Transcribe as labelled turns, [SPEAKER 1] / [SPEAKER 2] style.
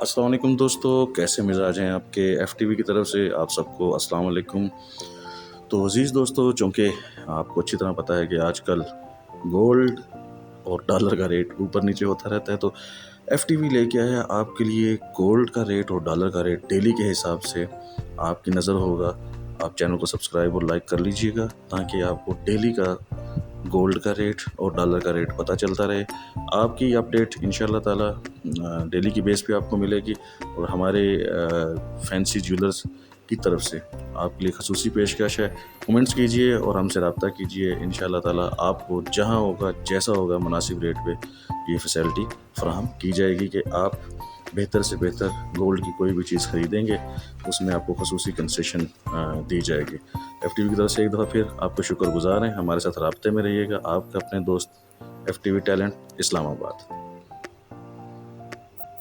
[SPEAKER 1] अस्सलाम वालेकुम दोस्तों, कैसे मिजाज हैं आपके। FTV की तरफ से आप सबको अस्सलाम वालेकुम। तो अज़ीज़ दोस्तों, चूँकि आपको अच्छी तरह पता है कि आजकल गोल्ड और डॉलर का रेट ऊपर नीचे होता रहता है, तो FTV लेके आया है आपके लिए गोल्ड का रेट और डॉलर का रेट डेली के हिसाब से आपकी नज़र होगा। आप चैनल को सब्सक्राइब और लाइक कर लीजिएगा ताकि आपको डेली का गोल्ड का रेट और डॉलर का रेट पता चलता रहे। आपकी अपडेट इंशाल्लाह ताला डेली की बेस पे आपको मिलेगी और हमारे फैंसी ज्वेलर्स की तरफ से आपके लिए खसूसी पेशकश है। कमेंट्स कीजिए और हमसे रब्ता कीजिए। इंशाल्लाह ताला आपको जहां होगा जैसा होगा मुनासिब रेट पे ये फैसिलिटी फराहम की जाएगी कि आप बेहतर से बेहतर गोल्ड की कोई भी चीज़ ख़रीदेंगे उसमें आपको खसूसी कंसेशन दी जाएगी। FTV की तरफ से एक दफ़ा फिर आपको शुक्रगुजार हैं। हमारे साथ राब्ते में रहिएगा। आपका अपने दोस्त FTV टैलेंट, इस्लामाबाद।